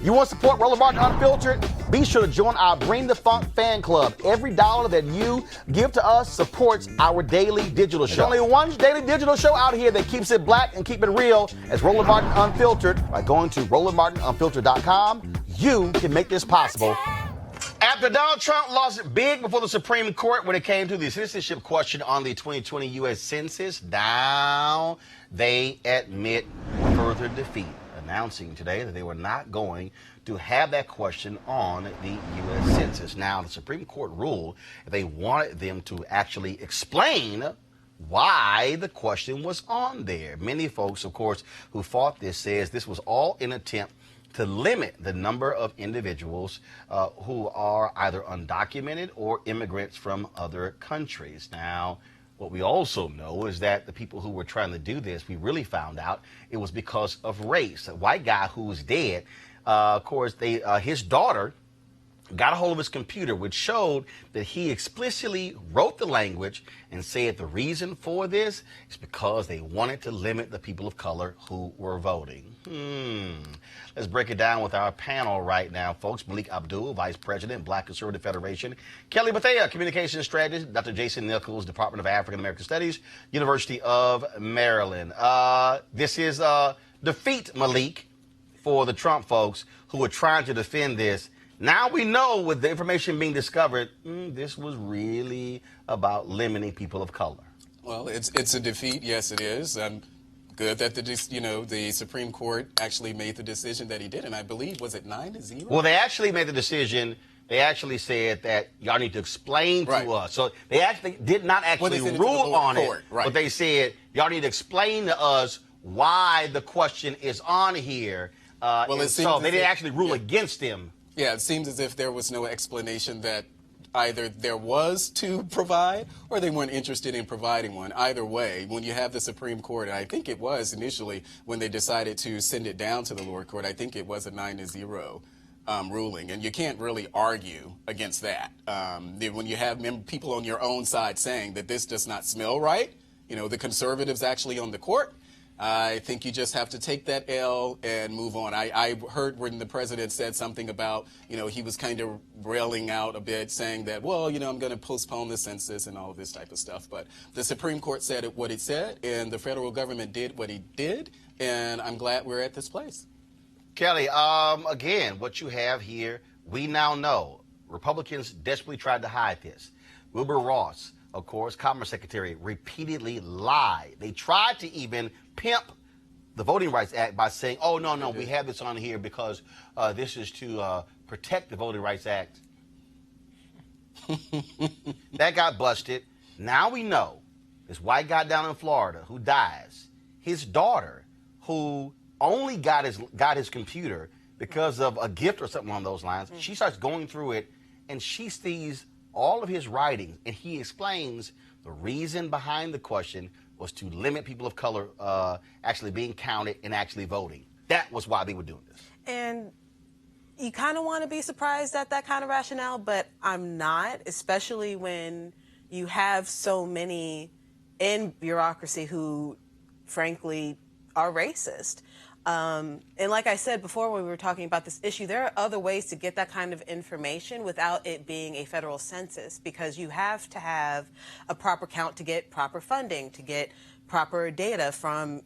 You want to support Roland Martin Unfiltered? Be sure to join our Bring the Funk fan club. Every dollar that you give to us supports our daily digital show. There's only one daily digital show out here that keeps it black and keep it real as Roland Martin Unfiltered. By going to RolandMartinUnfiltered.com, you can make this possible. After Donald Trump lost big before the Supreme Court when it came to the citizenship question on the 2020 U.S. Census, now they admit further defeat, announcing today that they were not going to have that question on the U.S. Census. Now, the Supreme Court ruled that they wanted them to actually explain why the question was on there. Many folks, of course, who fought this says this was all in an attempt to limit the number of individuals who are either undocumented or immigrants from other countries. Now, what we also know is that the people who were trying to do this, we really found out it was because of race. A white guy who was dead, of course, his daughter got a hold of his computer, which showed that he explicitly wrote the language and said the reason for this is because they wanted to limit the people of color who were voting. Let's break it down with our panel right now, folks. Malik Abdul, Vice President, Black Conservative Federation. Kelly Bethea, Communications Strategist. Dr. Jason Nichols, Department of African American Studies, University of Maryland. This is defeat, Malik, for the Trump folks who are trying to defend this. Now we know, with the information being discovered, this was really about limiting people of color. Well, it's a defeat. Yes, it is. Good that the Supreme Court actually made the decision that he did, and I believe, was it 9-0? Well, they actually made the decision. They actually said that y'all need to explain to us. So they actually did not actually rule on it, but they said y'all need to explain to us why the question is on here. So they didn't actually rule against him. Yeah, it seems as if there was no explanation that either there was to provide or they weren't interested in providing one. Either way, when you have the Supreme Court, and I think it was initially when they decided to send it down to the lower court, I think it was a 9-0 ruling, and you can't really argue against that. When you have people on your own side saying that this does not smell right, the conservatives actually on the court, I think you just have to take that L and move on. I heard when the president said something about, he was kind of railing out a bit, saying that, well, I'm going to postpone the census and all of this type of stuff. But the Supreme Court said what it said, and the federal government did what it did, and I'm glad we're at this place. Kelly, again, what you have here, we now know Republicans desperately tried to hide this. Wilbur Ross, of course, Commerce Secretary, repeatedly lied. They tried to even pimp the Voting Rights Act by saying, oh, no, we have this on here because this is to protect the Voting Rights Act. That got busted. Now we know this white guy down in Florida who dies, his daughter, who only got his computer because of a gift or something along those lines, she starts going through it and she sees all of his writings, and he explains the reason behind the question was to limit people of color actually being counted and actually voting. That was why they were doing this. And you kind of want to be surprised at that kind of rationale, but I'm not, especially when you have so many in bureaucracy who, frankly, are racist. And like I said before when we were talking about this issue, there are other ways to get that kind of information without it being a federal census, because you have to have a proper count to get proper funding, to get proper data from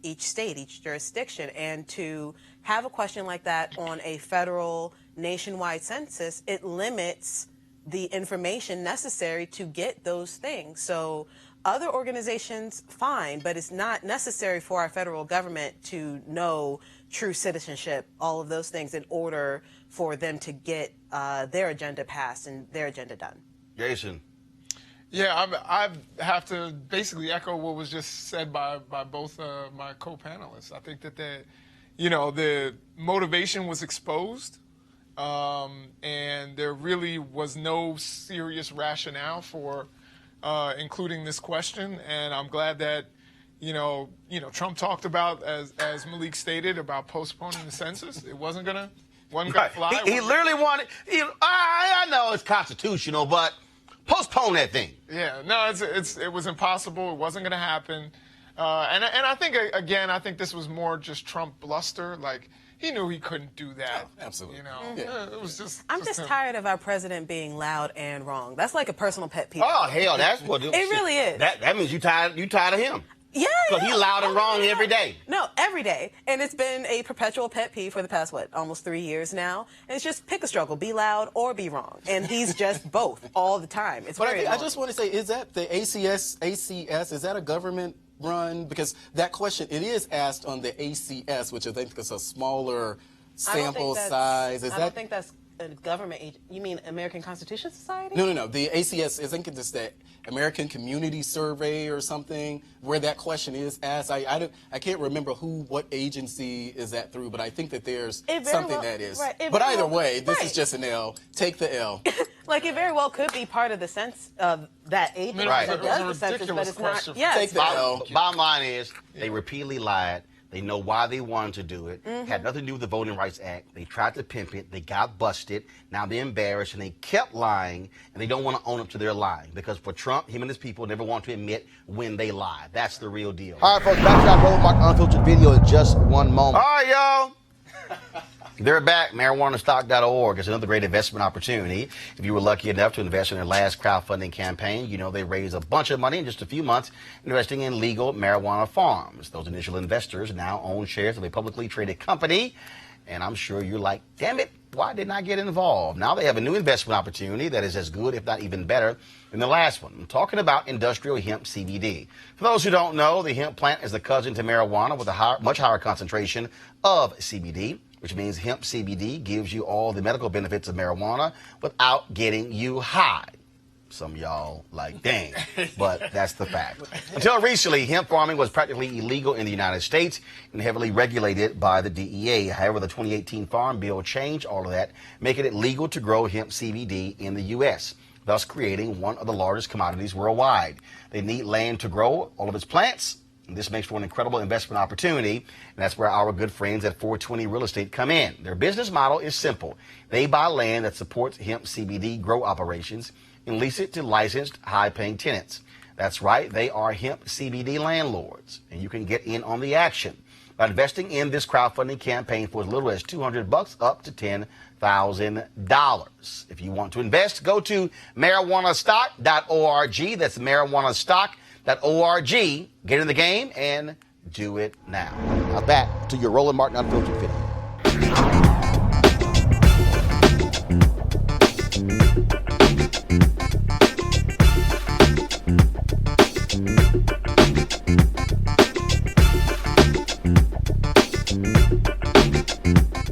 each state, each jurisdiction. And to have a question like that on a federal nationwide census, it limits the information necessary to get those things. So other organizations, fine, but it's not necessary for our federal government to know true citizenship, all of those things, in order for them to get their agenda passed and their agenda done. Jason. Yeah, I have to basically echo what was just said by both my co-panelists. I think that the motivation was exposed, and there really was no serious rationale for including this question, and I'm glad that Trump talked about, as Malik stated, about postponing the census. It wasn't gonna fly. He literally wanted. I know it's constitutional, but postpone that thing. Yeah, no, it was impossible. It wasn't gonna happen. And I think, again, I think this was more just Trump bluster. Like, he knew he couldn't do that. Absolutely. You know, it was just. I'm just him. tired of our president being loud and wrong. That's like a personal pet peeve. Oh hell, that's what It really is. That means you tired of him. Yeah, Because he's loud and wrong every day. No, every day. And it's been a perpetual pet peeve for the past, almost 3 years now. And it's just pick a struggle, be loud or be wrong. And he's just both all the time. It's But very I just want to say, is that the ACS, is that a government run? Because that question, it is asked on the ACS, which I think is a smaller sample size. I don't think that's a government agent. You mean American Constitution Society? No. The ACS, I think it's the American Community Survey or something, where that question is asked. I can't remember what agency is that through, but I think that there's something that is. Right, but either way, this is just an L. Take the L. Like, it very well could be part of the sense of that agency Right. that does the census, but it's not. Yes. Take the L. Bottom line is, they repeatedly lied. They know why they wanted to do it. Had nothing to do with the Voting Rights Act. They tried to pimp it. They got busted. Now they're embarrassed, and they kept lying, and they don't want to own up to their lying. Because for Trump, him and his people never want to admit when they lie. That's the real deal. All right, folks, back to our Roland Martin Unfiltered video in just one moment. All right, y'all. They're back. MarijuanaStock.org is another great investment opportunity. If you were lucky enough to invest in their last crowdfunding campaign, you know they raised a bunch of money in just a few months investing in legal marijuana farms. Those initial investors now own shares of a publicly traded company. And I'm sure you're like, damn it, why didn't I get involved? Now they have a new investment opportunity that is as good, if not even better, than the last one. I'm talking about industrial hemp CBD. For those who don't know, the hemp plant is the cousin to marijuana with a much higher concentration of CBD, which means hemp CBD gives you all the medical benefits of marijuana without getting you high. Some of y'all like, dang, but that's the fact. Until recently, hemp farming was practically illegal in the United States and heavily regulated by the DEA. However, the 2018 Farm Bill changed all of that, making it legal to grow hemp CBD in the U.S., thus creating one of the largest commodities worldwide. They need land to grow all of its plants. And this makes for an incredible investment opportunity, and that's where our good friends at 420 Real Estate come in. Their business model is simple. They buy land that supports hemp CBD grow operations and lease it to licensed, high-paying tenants. That's right, they are hemp CBD landlords, and you can get in on the action by investing in this crowdfunding campaign for as little as $200 up to $10,000. If you want to invest, go to marijuanastock.org. That's marijuanastock.org. Get in the game and do it now. Now back to your Roland Martin Unfiltered video.